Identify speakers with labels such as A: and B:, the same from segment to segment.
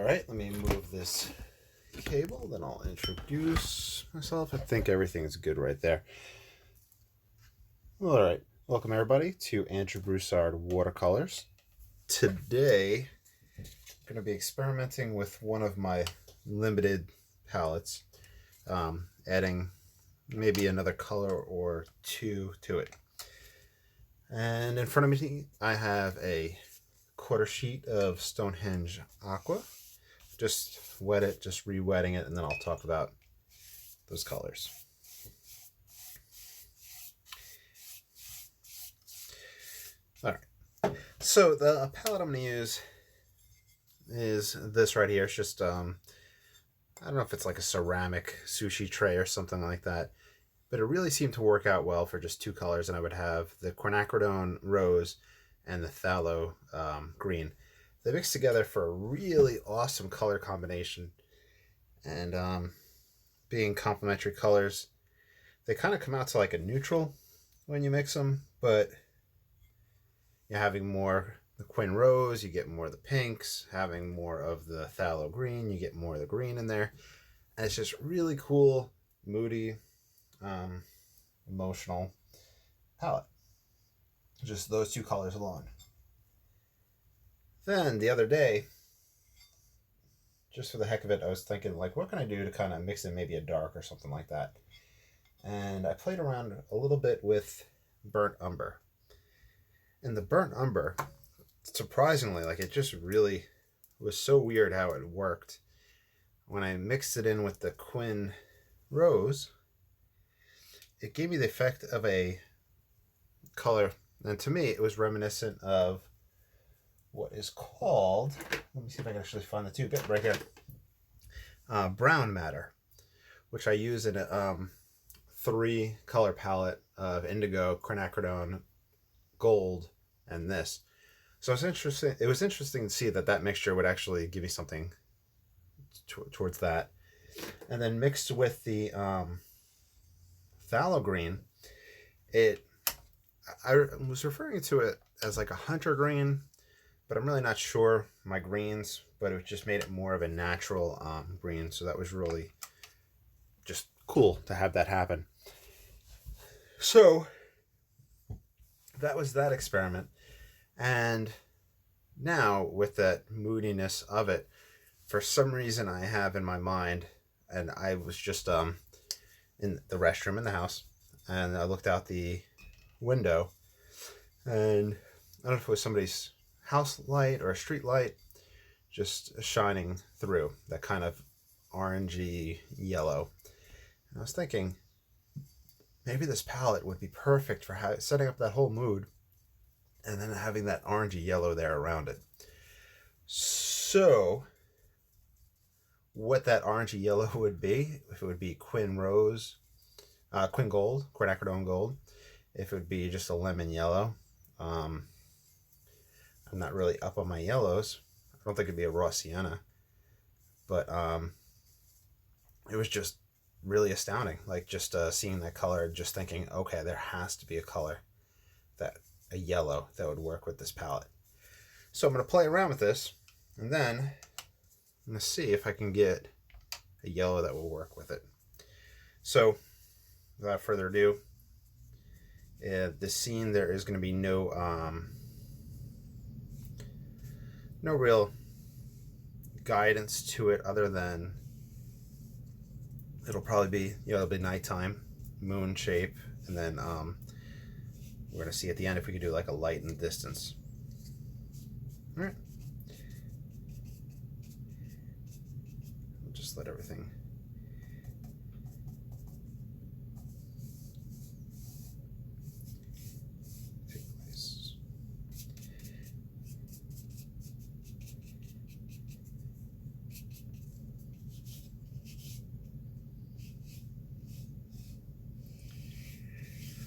A: right, let me move this cable, then I'll introduce myself. I think everything's good right there. All right, welcome everybody to Andrew Broussard Watercolors. Today, I'm going to be experimenting with one of my limited palettes, adding maybe another color or two to it. And in front of me, I have a quarter sheet of Stonehenge Aqua. Just wet it, just re-wetting it, and then I'll talk about those colors. All right, so the palette I'm going to use is this right here. It's just, I don't know if it's like a ceramic sushi tray or something like that, but it really seemed to work out well for just two colors, and I would have the quinacridone rose and the phthalo green. They mix together for a really awesome color combination, and being complementary colors, they kind of come out to like a neutral when you mix them, but you're having more the Quinn rose, you get more of the pinks. Having more of the phthalo green, you get more of the green in there, and it's just really cool, moody, emotional palette. Just those two colors alone. Then the other day, just for the heck of it, I was thinking, like, what can I do to kind of mix in maybe a dark or something like that? And I played around a little bit with burnt umber. And the burnt umber, surprisingly, like, it just really was so weird how it worked. When I mixed it in with the Quinn rose, it gave me the effect of a color, and to me, it was reminiscent of what is called, let me see if I can actually find the tube, right here, brown matter, which I use in a 3 color palette of indigo, quinacridone, gold, and this. So it's interesting. It was interesting to see that mixture would actually give me something towards that. And then mixed with the phthalo green, I was referring to it as like a hunter green, but I'm really not sure my greens, but it just made it more of a natural green. So that was really just cool to have that happen. So that was that experiment. And now with that moodiness of it, for some reason I have in my mind, and I was just in the restroom in the house, and I looked out the window, and I don't know if it was somebody's house light or a street light just shining through, that kind of orangey yellow. And I was thinking, maybe this palette would be perfect for setting up that whole mood, and then having that orangey yellow there around it. So what that orangey yellow would be, if it would be Quinn rose, Quinn gold, quinacridone gold, if it would be just a lemon yellow. I'm not really up on my yellows. I don't think it'd be a raw sienna, but it was just really astounding. Like, just seeing that color, just thinking, okay, there has to be a color, a yellow that would work with this palette. So I'm going to play around with this, and then I'm going to see if I can get a yellow that will work with it. So without further ado, the scene, there is going to be no real guidance to it, other than it'll probably be, it'll be nighttime, moon shape, and then we're going to see at the end if we could do like a light in the distance. All right. We'll just let everything take place.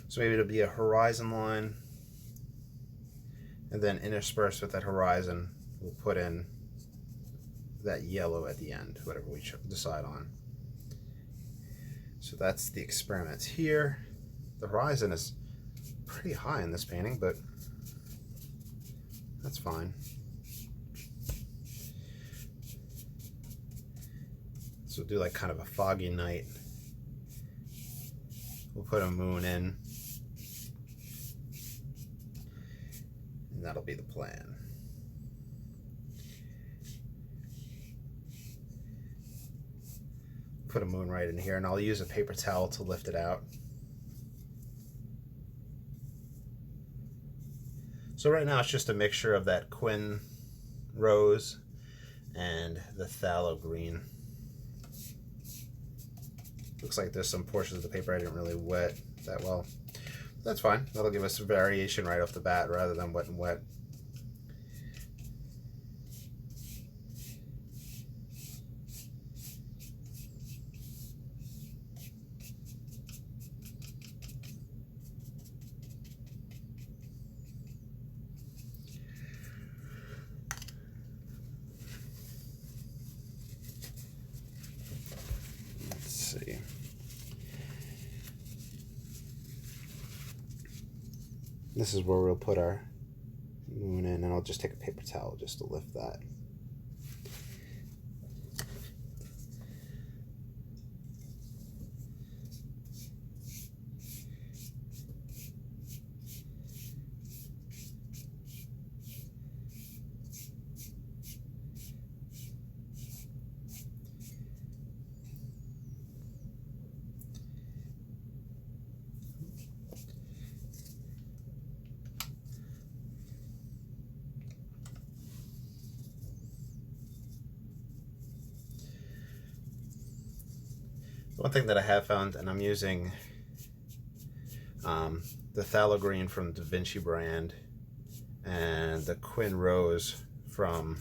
A: So maybe it'll be a horizon line, and then interspersed with that horizon, we'll put in that yellow at the end, whatever we decide on. So that's the experiment here. The horizon is pretty high in this painting, but that's fine. So do like kind of a foggy night. We'll put a moon in, and that'll be the plan. Put a moon right in here, and I'll use a paper towel to lift it out. So right now it's just a mixture of that Quinn rose and the phthalo green. Looks like there's some portions of the paper I didn't really wet that well. That's fine. That'll give us a variation right off the bat rather than wet and wet. See. This is where we'll put our moon in, and I'll just take a paper towel just to lift that. One thing that I have found, and I'm using the phthalo green from Da Vinci brand and the Quinn Rose from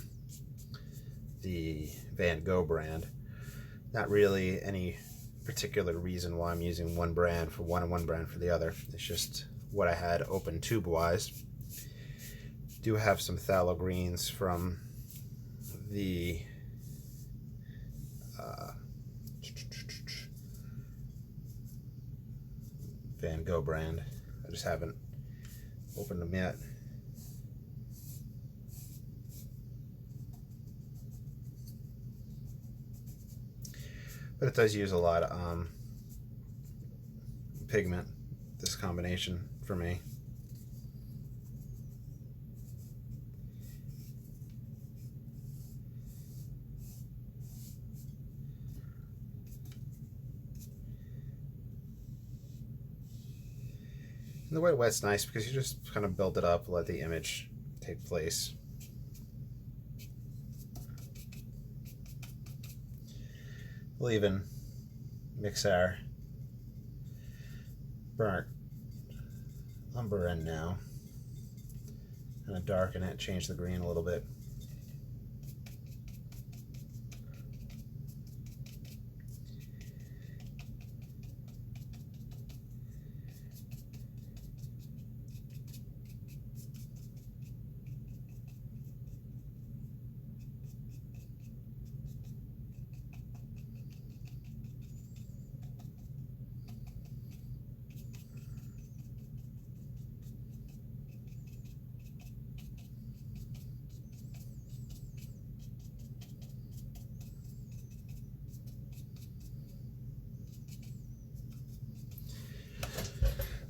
A: the Van Gogh brand. Not really any particular reason why I'm using one brand for one and one brand for the other. It's just what I had open tube wise. Do have some phthalo greens from the Van Gogh brand. I just haven't opened them yet. But it does use a lot of pigment, this combination, for me. And the wet wet's nice because you just kind of build it up, let the image take place. We'll even mix our burnt umber in now. Kind of darken it, change the green a little bit.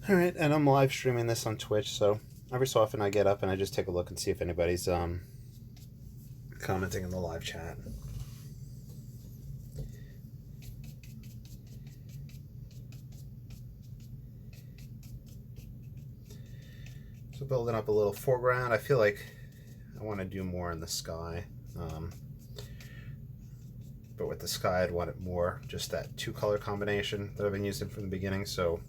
A: Alright, and I'm live streaming this on Twitch, so every so often I get up and I just take a look and see if anybody's commenting in the live chat. So building up a little foreground. I feel like I want to do more in the sky. But with the sky I'd want it more just that two color combination that I've been using from the beginning, so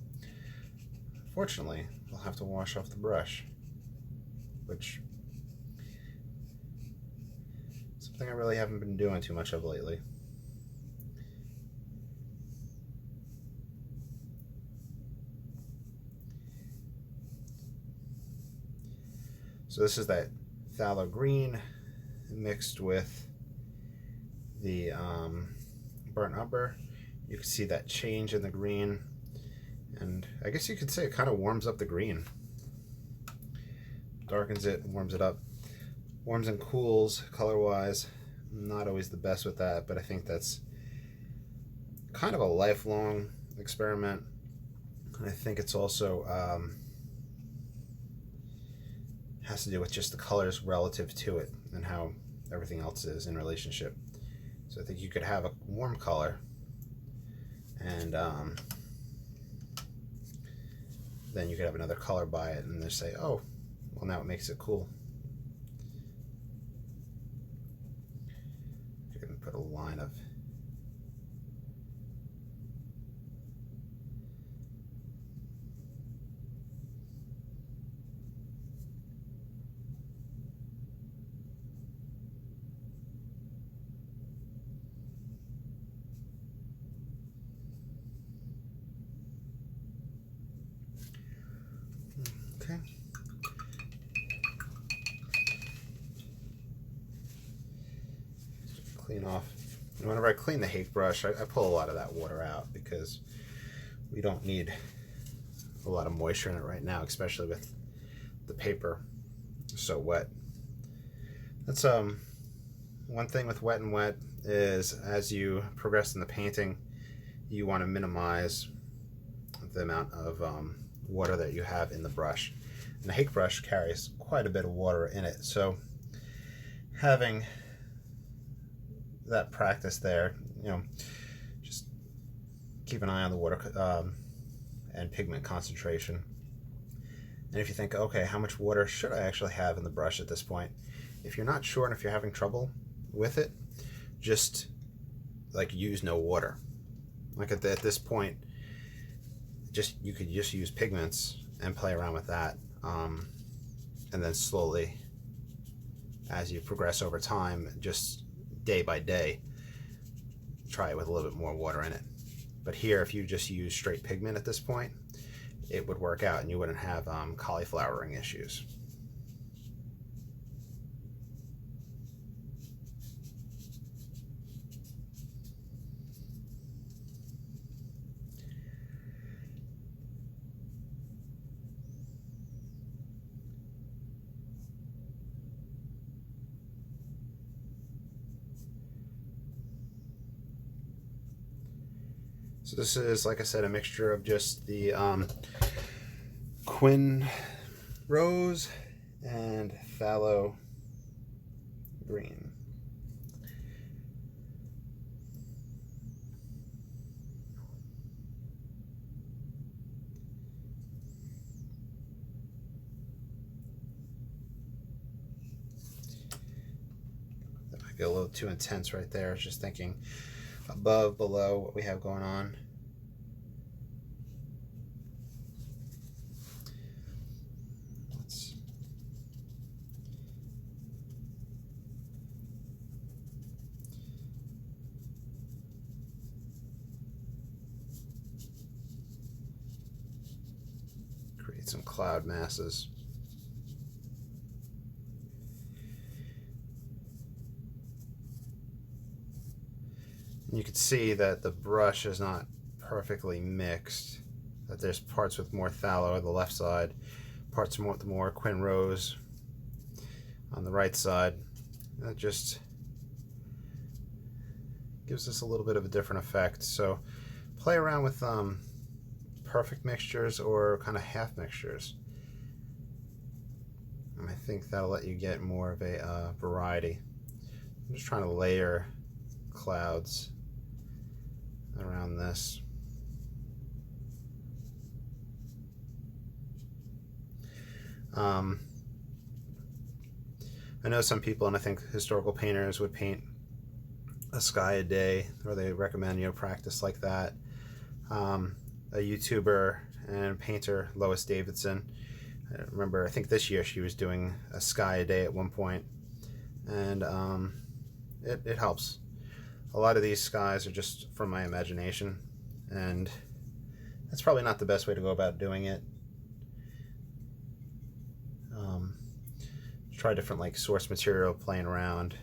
A: fortunately, I'll have to wash off the brush, which is something I really haven't been doing too much of lately. So this is that phthalo green mixed with the burnt umber. You can see that change in the green. And I guess you could say it kind of warms up the green. Darkens it, warms it up. Warms and cools color-wise. I'm not always the best with that, but I think that's kind of a lifelong experiment. And I think it's also has to do with just the colors relative to it and how everything else is in relationship. So I think you could have a warm color and then you could have another color by it and they say, oh, well, now it makes it cool. You can put a line of okay. Clean off. And whenever I clean the hake brush, I pull a lot of that water out because we don't need a lot of moisture in it right now, especially with the paper so wet. That's one thing with wet and wet is as you progress in the painting, you want to minimize the amount of water that you have in the brush. And the hake brush carries quite a bit of water in it, so having that practice there, just keep an eye on the water and pigment concentration. And if you think, okay, how much water should I actually have in the brush at this point? If you're not sure and if you're having trouble with it, just like use no water. Like at this point, you could just use pigments and play around with that, and then slowly, as you progress over time, just day by day, try it with a little bit more water in it. But here, if you just use straight pigment at this point, it would work out and you wouldn't have cauliflowering issues. So this is, like I said, a mixture of just the Quinn Rose and Phthalo Green. That might be a little too intense right there. I was just thinking above, below what we have going on. Let's create some cloud masses. You can see that the brush is not perfectly mixed, that there's parts with more phthalo on the left side, parts with more Quinn Rose on the right side. That just gives us a little bit of a different effect. So play around with perfect mixtures or kind of half mixtures. And I think that'll let you get more of a variety. I'm just trying to layer clouds around this. I know some people, and I think historical painters would paint a sky a day, or they recommend practice like that. A YouTuber and painter, Lois Davidson, I remember, I think this year she was doing a sky a day at one point, and it helps. A lot of these skies are just from my imagination, and that's probably not the best way to go about doing it. Try different like source material, playing around.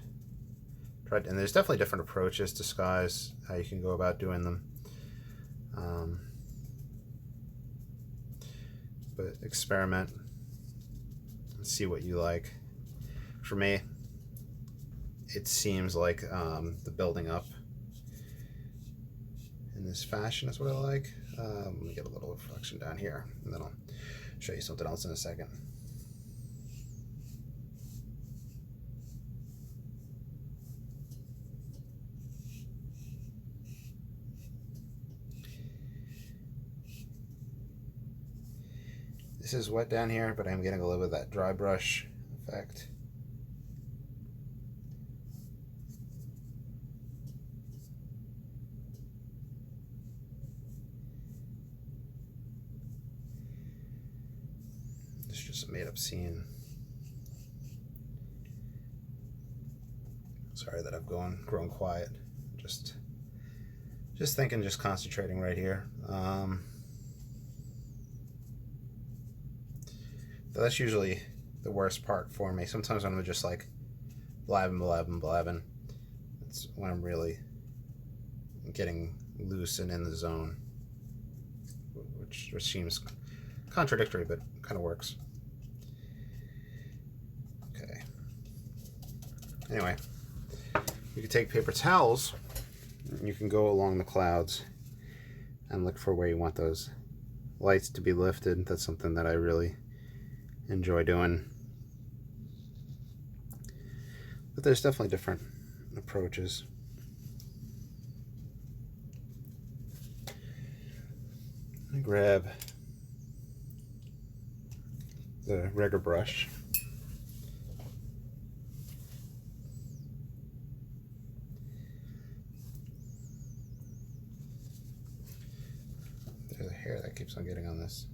A: And there's definitely different approaches to skies, how you can go about doing them. But experiment and see what you like. For me, it seems like the building up in this fashion is what I like. Let me get a little reflection down here, and then I'll show you something else in a second. This is wet down here, but I'm getting a little bit of that dry brush effect. It's just a made-up scene. Sorry that I've grown quiet. Just thinking, just concentrating right here. That's usually the worst part for me. Sometimes when I'm just like blabbing, it's when I'm really getting loose and in the zone, which seems contradictory, but kind of works. Okay. Anyway, you can take paper towels and you can go along the clouds and look for where you want those lights to be lifted. That's something that I really enjoy doing. But there's definitely different approaches. I grab the rigger brush. There's a hair that keeps on getting on this.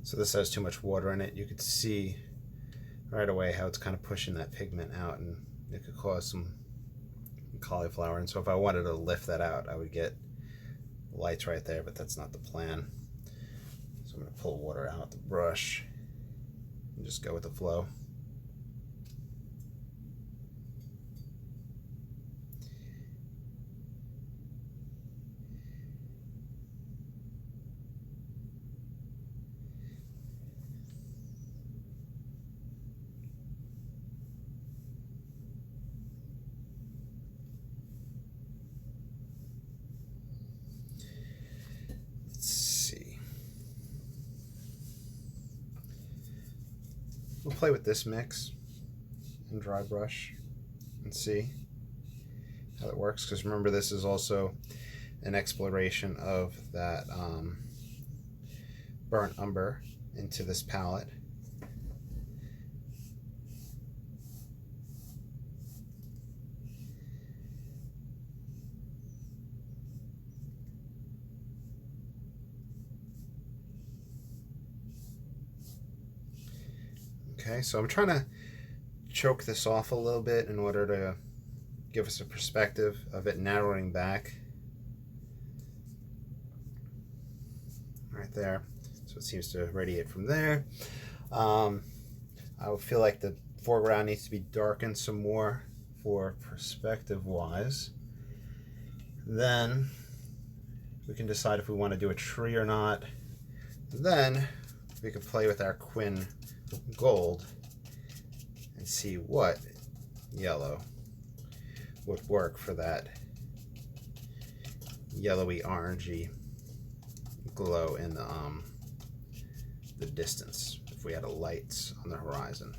A: So this has too much water in it. You could see right away how it's kind of pushing that pigment out, and it could cause some cauliflower. And so if I wanted to lift that out, I would get lights right there, but that's not the plan. So I'm going to pull water out the brush and just go with the flow. We'll play with this mix and dry brush and see how it works, because remember, this is also an exploration of that burnt umber into this palette. Okay, so I'm trying to choke this off a little bit in order to give us a perspective of it narrowing back. Right there. So it seems to radiate from there. I would feel like the foreground needs to be darkened some more for perspective wise. Then we can decide if we want to do a tree or not. Then we can play with our Quinn Gold and see what yellow would work for that yellowy orangey glow in the distance if we had a light on the horizon.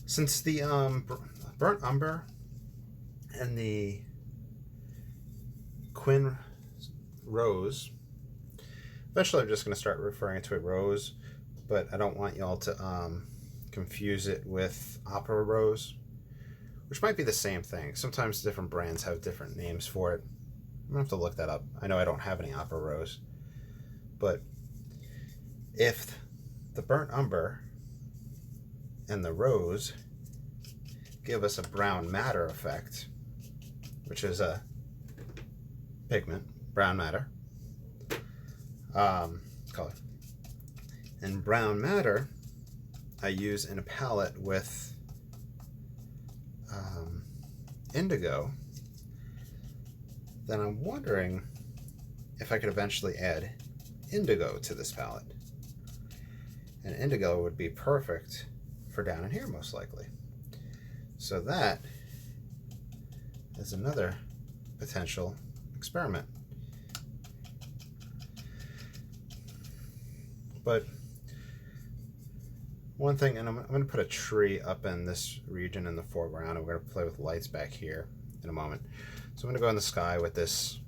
A: Since the burnt umber and the Quinn rose, eventually I'm just going to start referring to it rose, but I don't want y'all to confuse it with opera rose, which might be the same thing. Sometimes different brands have different names for it. I'm going to have to look that up. I know I don't have any opera rose, but if the burnt umber and the rose give us a brown matter effect, which is a pigment, brown matter, color. And brown matter I use in a palette with indigo. Then I'm wondering if I could eventually add indigo to this palette. And indigo would be perfect for down in here, most likely. So that is another potential experiment. But one thing, and I'm going to put a tree up in this region in the foreground, and we're going to play with lights back here in a moment. So I'm going to go in the sky with this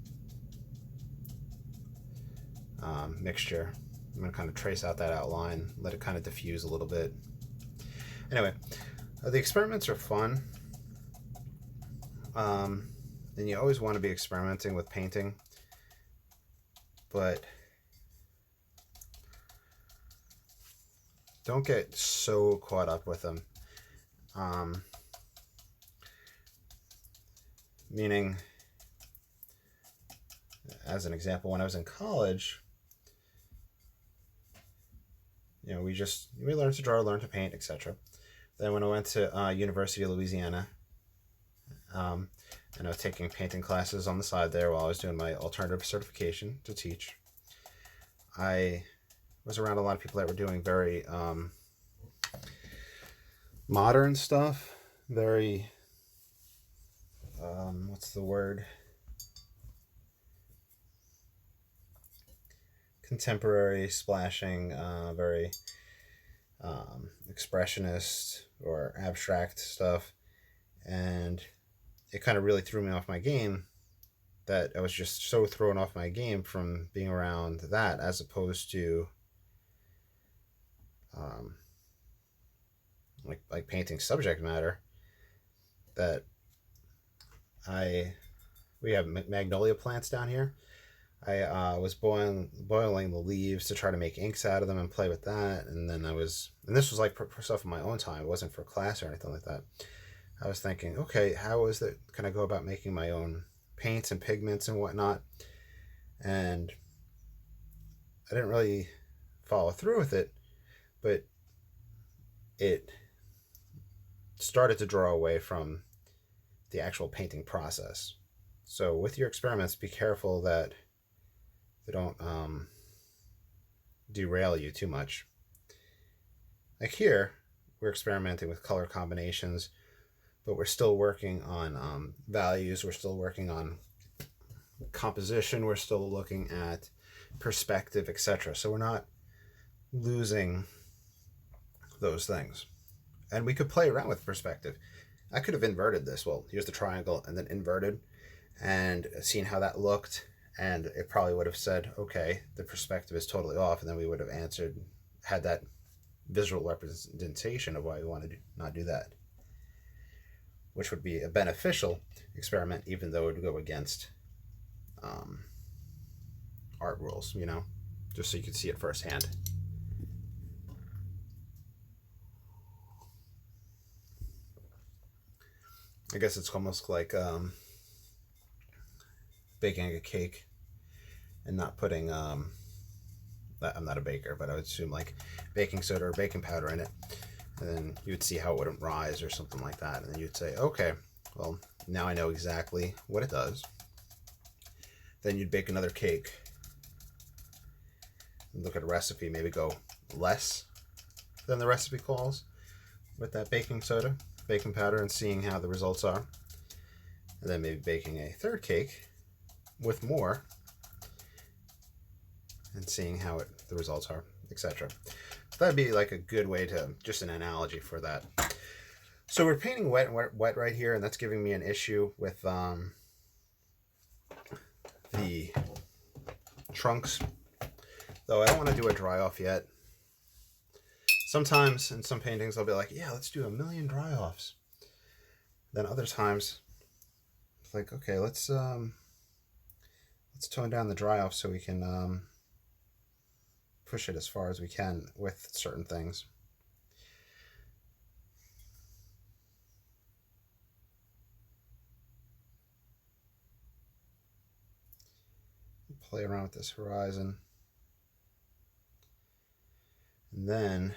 A: mixture. I'm going to kind of trace out that outline, let it kind of diffuse a little bit. Anyway, the experiments are fun. And you always want to be experimenting with painting, but don't get so caught up with them. Meaning, as an example, when I was in college, you know, we learned to draw, learned to paint, etc. Then when I went to University of Louisiana, and I was taking painting classes on the side there while I was doing my alternative certification to teach, I was around a lot of people that were doing very modern stuff, very what's the word? Contemporary, splashing, very expressionist or abstract stuff, and it kind of really threw me off my game. That I was just so thrown off my game from being around that, as opposed to like painting subject matter. That we have magnolia plants down here. I was boiling the leaves to try to make inks out of them and play with that, and then and this was like for stuff in my own time. It wasn't for class or anything like that. I was thinking, okay, how can I go about making my own paints and pigments and whatnot? And I didn't really follow through with it, but it started to draw away from the actual painting process. So with your experiments, be careful that they don't derail you too much. Like here, we're experimenting with color combinations, but we're still working on values. We're still working on composition. We're still looking at perspective, etc. So we're not losing those things. And we could play around with perspective. I could have inverted this. Well, here's the triangle and then inverted, and seen how that looked. And it probably would have said, okay, the perspective is totally off. And then we would have had that visual representation of why we want to not do that, which would be a beneficial experiment, even though it would go against art rules, you know, just so you could see it firsthand. I guess it's almost like baking a cake and not putting I'm not a baker, but I would assume like baking soda or baking powder in it, and then you would see how it wouldn't rise or something like that, and then you'd say, okay, well, now I know exactly what it does. Then you'd bake another cake and look at a recipe, maybe go less than the recipe calls with that baking soda, baking powder, and seeing how the results are, and then maybe baking a third cake with more and seeing how the results are, etc. So that'd be like a good way to, just an analogy for that. So we're painting wet right here, and that's giving me an issue with the trunks, though I don't want to do a dry off yet. Sometimes in some paintings I'll be like, yeah, let's do 1,000,000 dry offs. Then other times it's like, okay, let's tone down the dry off so we can push it as far as we can with certain things. play around with this horizon. And then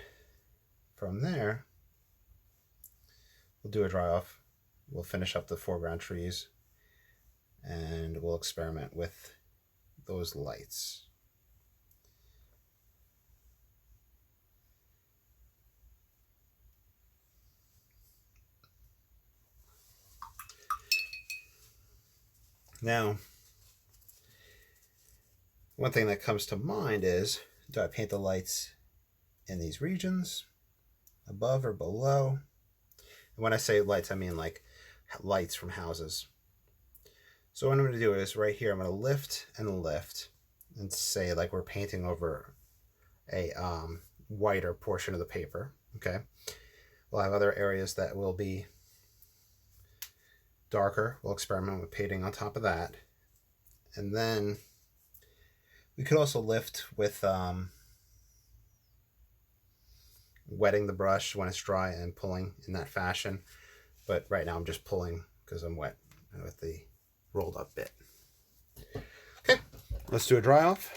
A: from there, we'll do a dry off. We'll finish up the foreground trees and we'll experiment with those lights. Now, one thing that comes to mind is, do I paint the lights in these regions, above or below? And when I say lights, I mean like lights from houses. So what I'm going to do is right here, I'm going to lift and say like we're painting over a whiter portion of the paper. Okay. We'll have other areas that will be darker. We'll experiment with painting on top of that. And then we could also lift with wetting the brush when it's dry and pulling in that fashion. But right now I'm just pulling because I'm wet with the rolled up bit. Okay, let's do a dry off.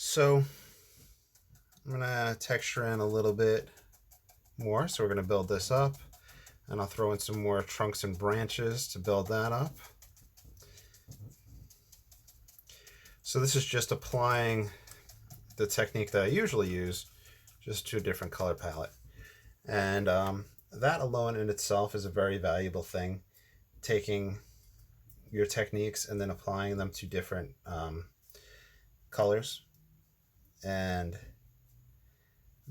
A: So I'm going to texture in a little bit more. So we're going to build this up, and I'll throw in some more trunks and branches to build that up. So this is just applying the technique that I usually use, just to a different color palette. And that alone in itself is a very valuable thing, taking your techniques and then applying them to different colors. And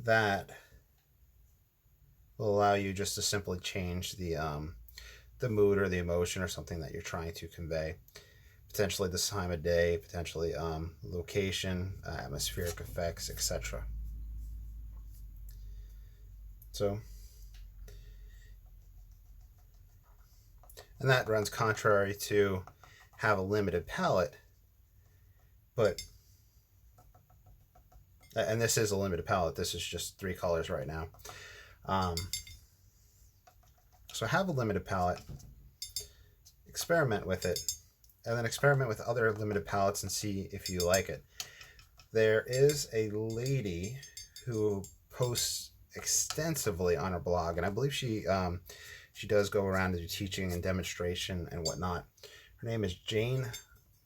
A: that will allow you just to simply change the mood or the emotion or something that you're trying to convey. Potentially the time of day, potentially location, atmospheric effects, etc. So, and that runs contrary to have a limited palette, but and this is a limited palette. This is just 3 colors right now. So have a limited palette, experiment with it, and then experiment with other limited palettes and see if you like it. There is a lady who posts extensively on her blog, and I believe she does go around and do teaching and demonstration and whatnot. Her name is Jane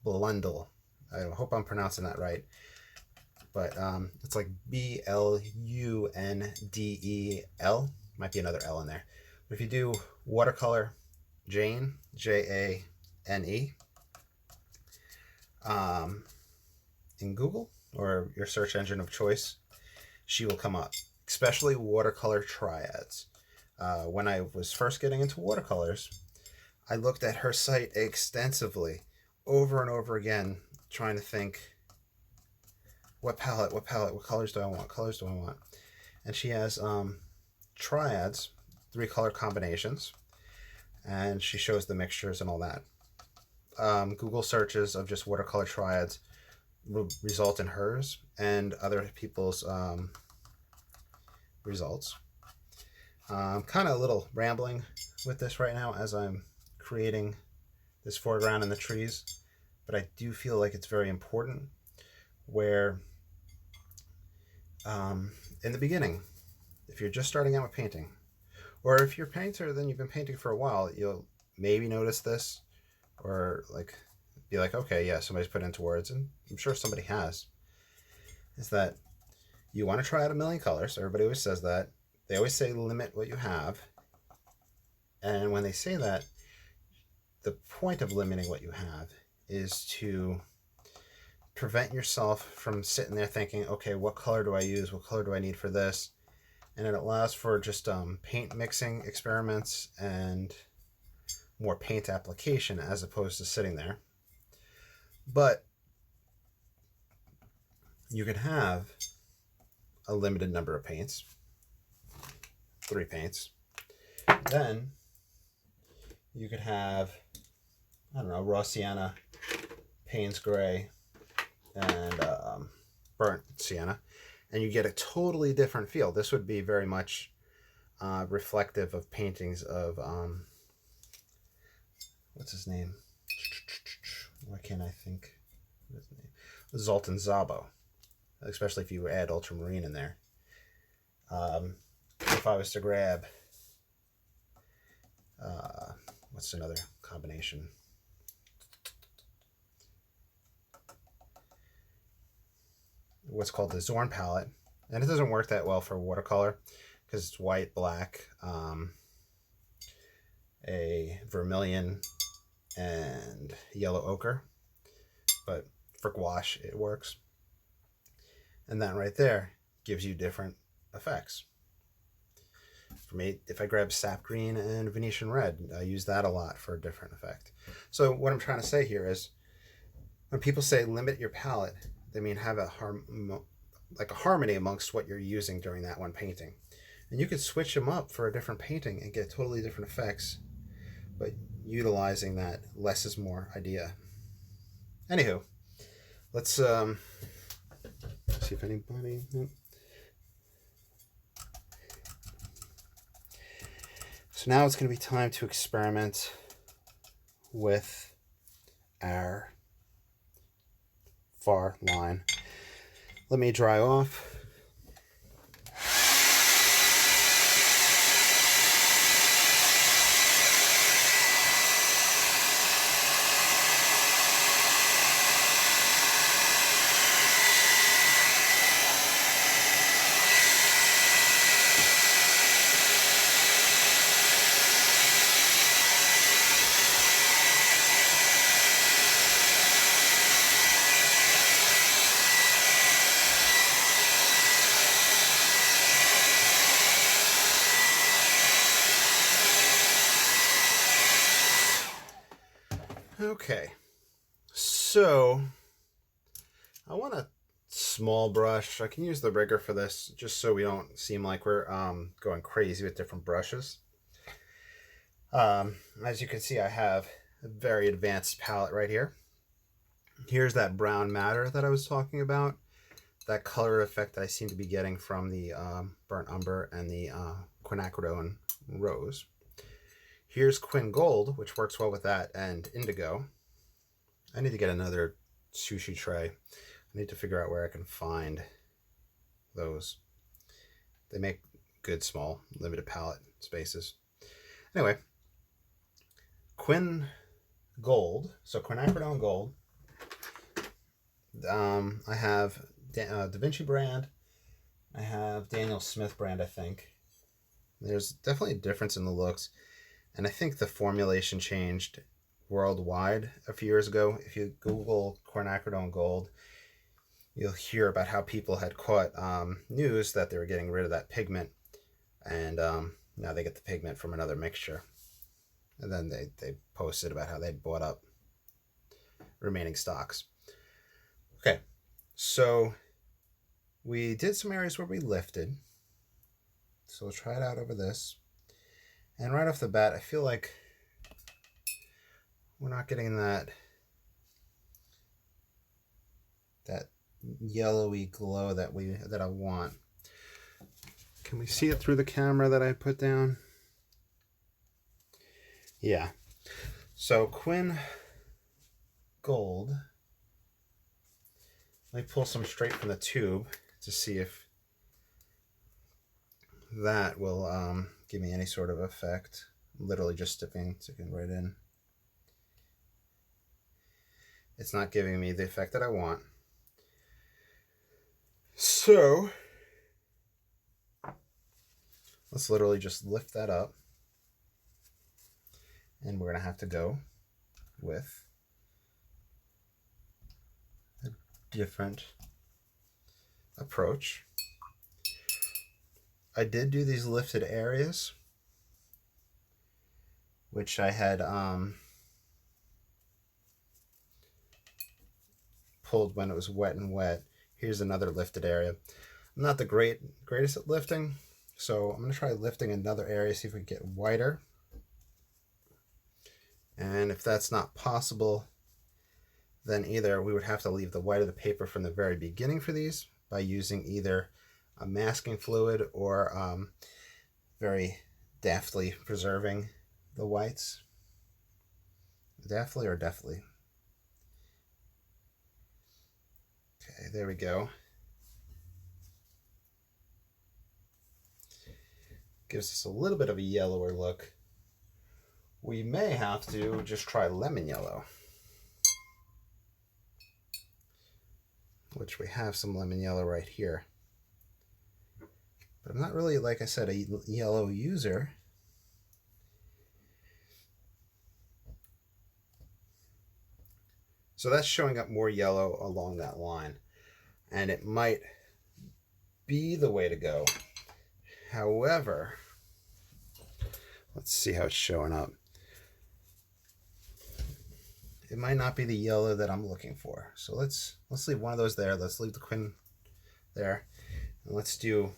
A: Blundell. I hope I'm pronouncing that right. But it's like Blundel. Might be another L in there. But if you do watercolor Jane, Jane, in Google or your search engine of choice, she will come up, especially watercolor triads. When I was first getting into watercolors, I looked at her site extensively, over and over again, trying to think, what palette, what colors do I want, And she has triads, 3 color combinations, and she shows the mixtures and all that. Google searches of just watercolor triads will result in hers and other people's results. Kind of a little rambling with this right now as I'm creating this foreground in the trees, but I do feel like it's very important where in the beginning, if you're just starting out with painting, or if you're a painter, then you've been painting for a while, you'll maybe notice this, or like be like, okay, yeah, somebody's put into words, and I'm sure somebody has, is that you want to try out a million colors. Everybody always says that. They always say limit what you have, And when they say that, the point of limiting what you have is to prevent yourself from sitting there thinking, okay, what color do I use? What color do I need for this? And it allows for just paint mixing experiments and more paint application as opposed to sitting there. But you can have a limited number of paints, 3 paints. Then you could have, I don't know, raw sienna, Payne's gray, and burnt sienna, and you get a totally different feel. This would be very much reflective of paintings of what's his name? Why can't I think of his name? Zoltan Szabo, especially if you add ultramarine in there. If I was to grab what's another combination? What's called the Zorn palette, and it doesn't work that well for watercolor because it's white, black, a vermilion, and yellow ochre, but for gouache it works. And that right there gives you different effects. For me, if I grab sap green and Venetian red, I use that a lot for a different effect. So what I'm trying to say here is, when people say limit your palette, they mean have a harmony amongst what you're using during that one painting. And you could switch them up for a different painting and get totally different effects, but utilizing that less is more idea. Anywho, let's see if anybody... So now it's going to be time to experiment with our far line. Let me dry off. Okay, so I want a small brush. I can use the rigger for this just so we don't seem like we're going crazy with different brushes. As you can see, I have a very advanced palette right here. Here's that brown matter that I was talking about, that color effect I seem to be getting from the burnt umber and the quinacridone rose. Here's Quinn Gold, which works well with that, and indigo. I need to get another sushi tray. I need to figure out where I can find those. They make good small limited palette spaces. Anyway, Quinn Gold, so quinacridone gold. I have Da Vinci brand. I have Daniel Smith brand, I think. There's definitely a difference in the looks. And I think the formulation changed worldwide a few years ago. If you Google quinacridone gold, you'll hear about how people had caught news that they were getting rid of that pigment. And now they get the pigment from another mixture. And then they posted about how they bought up remaining stocks. Okay, so we did some areas where we lifted. So we'll try it out over this. And right off the bat, I feel like we're not getting that yellowy glow that I want. Can we see it through the camera that I put down? Yeah. So Quinn Gold. Let me pull some straight from the tube to see if that will give me any sort of effect. Literally just sticking right in. It's not giving me the effect that I want. So let's literally just lift that up. And we're going to have to go with a different approach. I did do these lifted areas, which I had pulled when it was wet and wet. Here's another lifted area. I'm not the greatest at lifting, so I'm going to try lifting another area, see if we can get whiter. And if that's not possible, then either we would have to leave the white of the paper from the very beginning for these by using either a masking fluid or very deftly preserving the whites. Deftly or deftly? Okay, there we go. Gives us a little bit of a yellower look. We may have to just try lemon yellow, which we have some lemon yellow right here. But I'm not really, like I said, a yellow user. So that's showing up more yellow along that line. And it might be the way to go. However, let's see how it's showing up. It might not be the yellow that I'm looking for. So let's leave one of those there. Let's leave the Quinn there. And let's do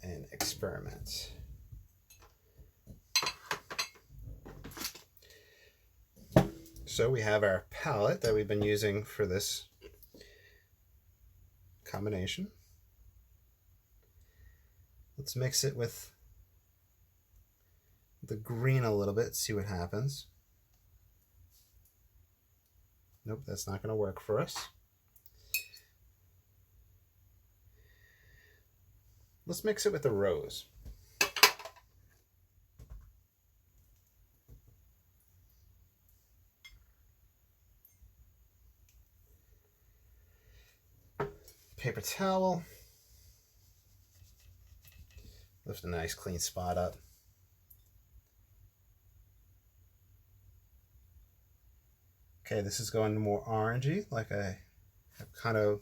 A: an experiment. So we have our palette that we've been using for this combination. Let's mix it with the green a little bit, see what happens. Nope, that's not going to work for us. Let's mix it with the rose. Paper towel. Lift a nice clean spot up. Okay, this is going more orangey, like I have kind of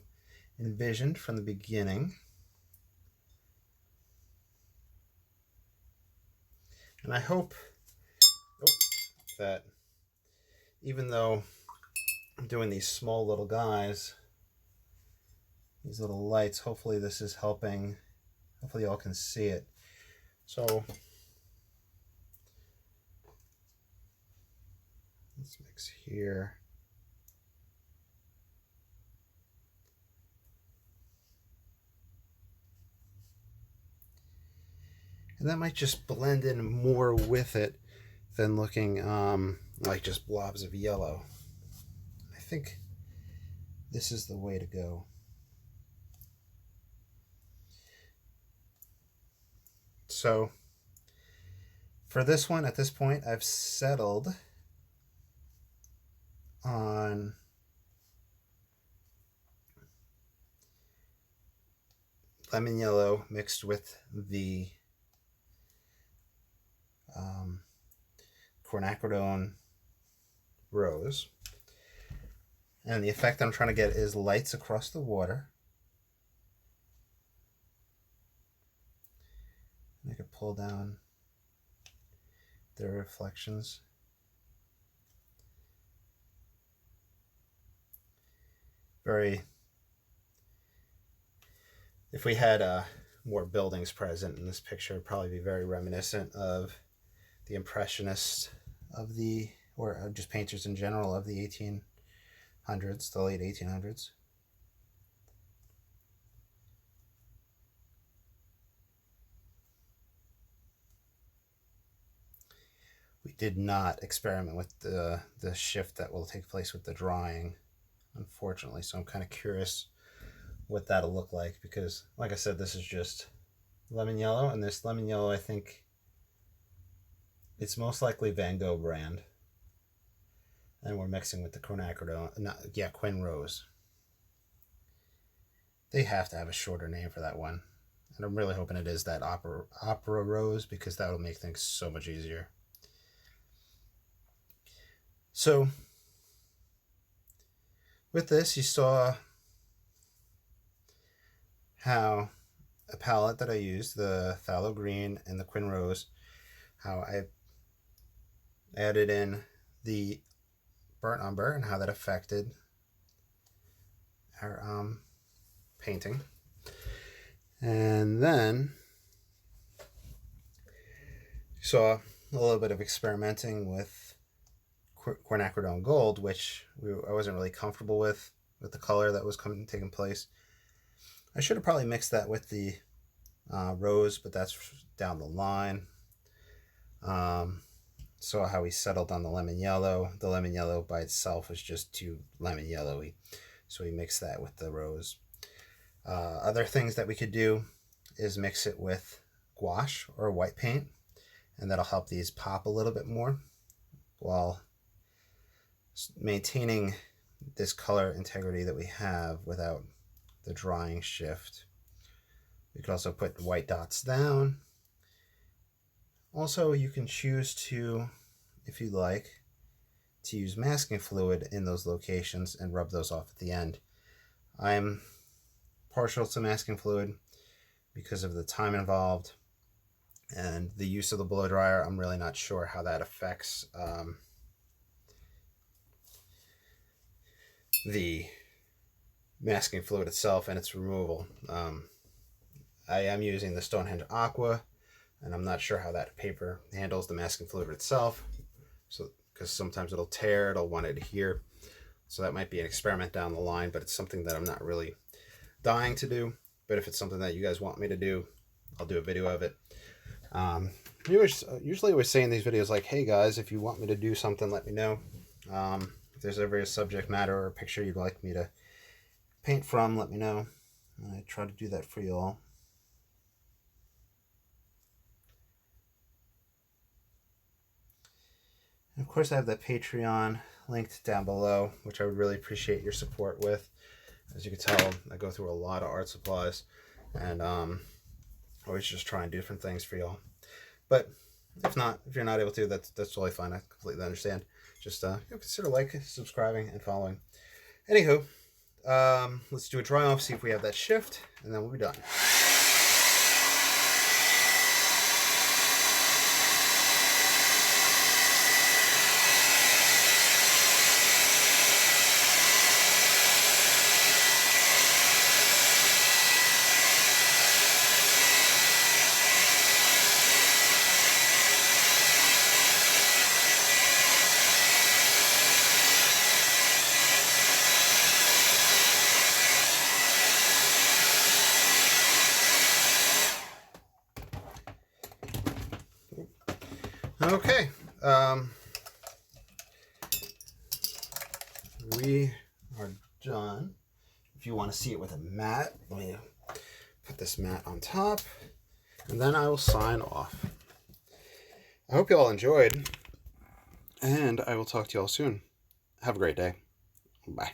A: envisioned from the beginning. And I hope that even though I'm doing these small little guys, these little lights, hopefully this is helping. Hopefully y'all can see it. So let's mix here. And that might just blend in more with it than looking like just blobs of yellow. I think this is the way to go. So for this one, at this point, I've settled on lemon yellow mixed with the quinacridone rose. And the effect I'm trying to get is lights across the water. And I could pull down the reflections. If we had more buildings present in this picture, it'd probably be very reminiscent of the Impressionists of the, or just painters in general of the 1800s, the late 1800s. We did not experiment with the shift that will take place with the drawing, unfortunately, so I'm kind of curious what that'll look like, because like I said, this is just lemon yellow, and this lemon yellow, I think it's most likely Van Gogh brand, and we're mixing with the quinacridone, Quinn Rose. They have to have a shorter name for that one, and I'm really hoping it is that opera rose, because that will make things so much easier. So with this, you saw how a palette that I used, the Phthalo Green and the Quinn Rose, how I added in the burnt umber and how that affected our painting. And then you saw a little bit of experimenting with Quinn Gold, which I wasn't really comfortable with the color that was taking place. I should have probably mixed that with the rose, but that's down the line. Saw how we settled on the lemon yellow. The lemon yellow by itself was just too lemon yellowy, so we mixed that with the rose. Other things that we could do is mix it with gouache or white paint, and that'll help these pop a little bit more while maintaining this color integrity that we have without the drying shift. We could also put white dots down. Also, you can choose to, if you like, to use masking fluid in those locations and rub those off at the end. I'm partial to masking fluid because of the time involved and the use of the blow dryer. I'm really not sure how that affects the masking fluid itself and its removal. I am using the Stonehenge Aqua, and I'm not sure how that paper handles the masking fluid itself, so because sometimes it'll tear, it'll want to adhere. So that might be an experiment down the line, but it's something that I'm not really dying to do. But if it's something that you guys want me to do, I'll do a video of it. Usually we're saying in these videos like, hey guys, if you want me to do something, let me know. If there's ever a subject matter or a picture you'd like me to paint from, let me know. I try to do that for you all. And of course, I have that Patreon linked down below, which I would really appreciate your support with. As you can tell, I go through a lot of art supplies, and always just trying different things for y'all. But if you're not able to, that's totally fine. I completely understand. Just consider liking, subscribing, and following. Anywho, let's do a dry off, see if we have that shift, and then we'll be done. Okay, we are done. If you want to see it with a mat, let me put this mat on top, and then I will sign off. I hope you all enjoyed, and I will talk to you all soon. Have a great day. Bye.